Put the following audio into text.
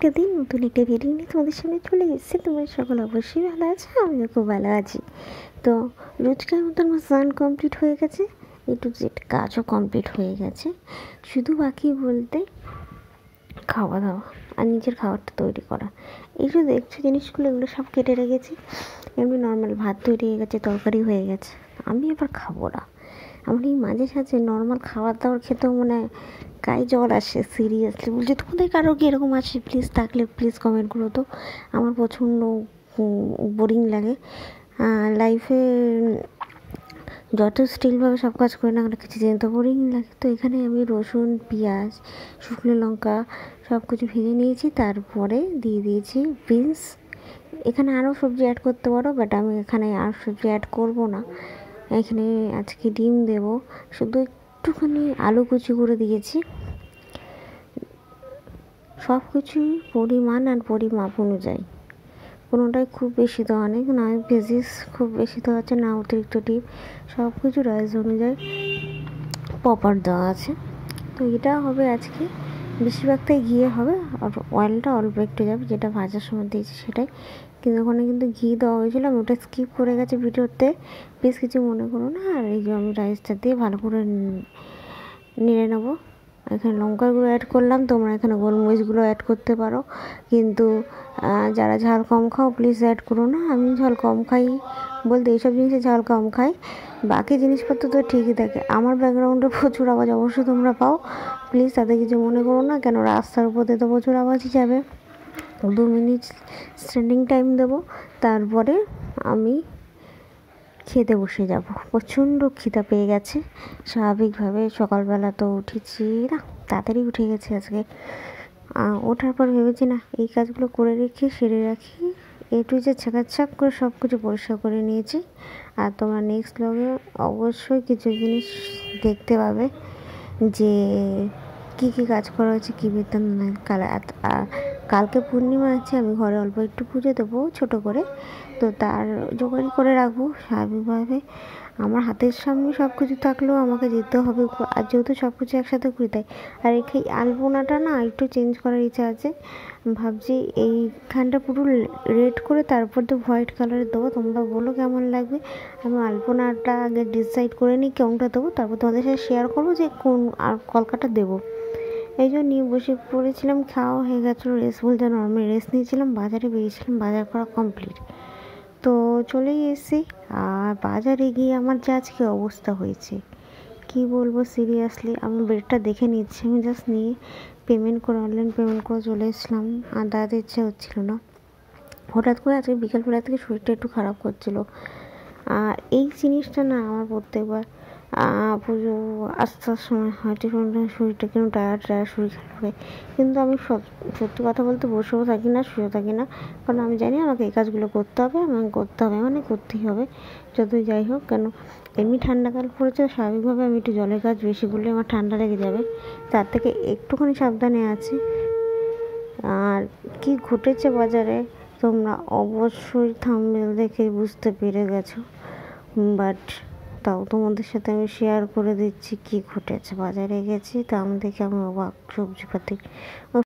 একটা দিন নতুন একটা ভিডিও নিয়ে তোমাদের সামনে চলে এসেছি। তোমরা সকল অবশ্যই ভালো আছো, আমিও খুব ভালো আছি। তো রোজকার মতো আমার স্নান কমপ্লিট হয়ে গেছে, একটু যেটা কাজও কমপ্লিট হয়ে গেছে। শুধু বাকি বলতে খাওয়া দাওয়া আর নিজের খাবারটা তৈরি করা। এই যে দেখছো জিনিসগুলো, এগুলো সব কেটে রেখেছি। এমনি নর্মাল ভাত তৈরি হয়ে গেছে, তরকারি হয়ে গেছে। আমি এবার খাবো না। আমার এই মাঝে সাঝে নর্মাল খাবার দাবার খেতেও মনে হয় গায়ে জ্বর আসে। সিরিয়াসলি বলছি, তোমাদের কারো কি এরকম আসে? প্লিজ থাকলে প্লিজ কমেন্ট করো তো। আমার প্রচণ্ড বোরিং লাগে লাইফে। যত স্টিলভাবে সব কাজ করি না কেন, কিছু জিনিস তো বোরিং লাগে। তো এখানে আমি রসুন, পেঁয়াজ, শুকনো লঙ্কা সব কিছু ভেজে নিয়েছি। তারপরে দিয়ে দিয়েছি বিনস। এখানে আরও সবজি অ্যাড করতে পারো, বাট আমি এখানে আর সবজি অ্যাড করব না। এখানে আজকে ডিম দেব, শুধু একটুখানি আলু কুচি করে দিয়েছি। সব কিছুই পরিমাণ আর পরিমাপ অনুযায়ী, কোনোটাই খুব বেশি দেওয়া নেই, না ভেজিস খুব বেশি দেওয়া আছে, না অতিরিক্ত ডিপ। সব কিছু রাইস অনুযায়ী প্রপার দেওয়া আছে। তো এটা হবে আজকে, বেশিরভাগটাই ঘিয়ে হবে, আর অয়েলটা অল্প একটু যাবে, যেটা ভাজার সময় দিয়েছি সেটাই। কিন্তু ওখানে কিন্তু ঘি দেওয়া হয়েছিল, আমি ওটা স্কিপ করে গেছি ভিডিওতে, প্লিজ কিছু মনে করো না। আর এই যে আমি রাইসটা দিয়ে ভালো করে নেড়ে নেবো। এখানে লঙ্কার গুঁড়ো অ্যাড করলাম, তোমরা এখানে গোলমরিচগুলো অ্যাড করতে পারো, কিন্তু যারা ঝাল কম খাও প্লিজ অ্যাড করো না। আমি ঝাল কম খাই বলতে এইসব জিনিসে ঝাল কম খাই, বাকি জিনিসপত্র তো ঠিকই থাকে। আমার ব্যাকগ্রাউন্ডে প্রচুর আওয়াজ অবশ্যই তোমরা পাও, প্লিজ তাতে কিছু মনে করো না, কেন রাস্তার উপরে তো প্রচুর আওয়াজই যাবে। 2 মিনিট স্ট্যান্ডিং টাইম দেবো, তারপরে আমি খেতে বসে যাব। প্রচণ্ড খিদা পেয়ে গেছে স্বাভাবিকভাবে। সকালবেলা তো উঠেছি না, তাড়াতাড়ি উঠে গেছি আজকে। ওঠার পর ভেবেছি না, এই কাজগুলো করে রেখে সেরে রাখি। একটু যে ছাকাছাক করে সব কিছু পরিষ্কার করে নিয়েছি। আর তোমরা নেক্সট ব্লগে অবশ্যই কিছু জিনিস দেখতে পাবে যে কী কী কাজ করা হয়েছে, কী বৃত্তান্ত। কালকে পূর্ণিমা আছে, আমি ঘরে অল্প একটু পুজো দেবো ছোটো করে, তো তার জোগাড়ি করে রাখবো। স্বাভাবিকভাবে আমার হাতের সামনে সব কিছু থাকলেও আমাকে যেতে হবে, আর যেহেতু সব কিছু একসাথে করি তাই। আর এই আলপনাটা না একটু চেঞ্জ করার ইচ্ছা আছে, ভাবছি এইখানটা পুরো রেড করে তারপর তো হোয়াইট কালারের দেবো। তোমরা বলো কেমন লাগবে। আমি আলপনাটা আগে ডিসাইড করে নিই কোনটা দেবো, তারপর তোমাদের সাথে শেয়ার করবো যে কোন আর কলকাটা দেবো। এই জন্য নিয়ে বসে পড়েছিলাম, খাওয়া হয়ে গেছিলো, রেস্ট বলতে নর্মাল রেস্ট নিয়েছিলাম। বাজারে বেরিয়েছিলাম, বাজার করা কমপ্লিট, তো চলেই এসেছি। আর বাজারে গিয়ে আমার যে আজকে অবস্থা হয়েছে কি বলবো, সিরিয়াসলি। আমি বেডটা দেখে নিচ্ছি, আমি জাস্ট নিয়ে পেমেন্ট করে অনলাইন পেমেন্ট করে চলে এসলাম। আর দাঁড়াতে ইচ্ছে হচ্ছিলো না। হঠাৎ করে আজকে বিকেলবেলা থেকে শরীরটা একটু খারাপ করছিলো। আর এই জিনিসটা না আমার প্রত্যেকবার পুজো আসার সময় হয়তো শরীরটা কেন টায়ার্ড শরীর খারাপ হয়, কিন্তু আমি সত্যি কথা বলতে বসেও থাকি না, শুয়েও থাকি না, কারণ আমি জানি আমাকে এই কাজগুলো করতে হবে, আমাকে করতে হবে, মানে করতেই হবে যতই যাই হোক। কেন এমনি ঠান্ডাকাল পড়েছে, স্বাভাবিকভাবে আমি একটু জলের কাজ বেশি করলে আমার ঠান্ডা লেগে যাবে, তার থেকে একটুখানি সাবধানে আছি। আর কি ঘটেছে বাজারে তোমরা অবশ্যই থাম্বনেল দেখে বুঝতে পেরে গেছো, বাট তাও তোমাদের সাথে আমি শেয়ার করে দিচ্ছি কি ঘটেছে। বাজারে গেছি, তো আমি দেখে আমি অবাক, সবজিপাতি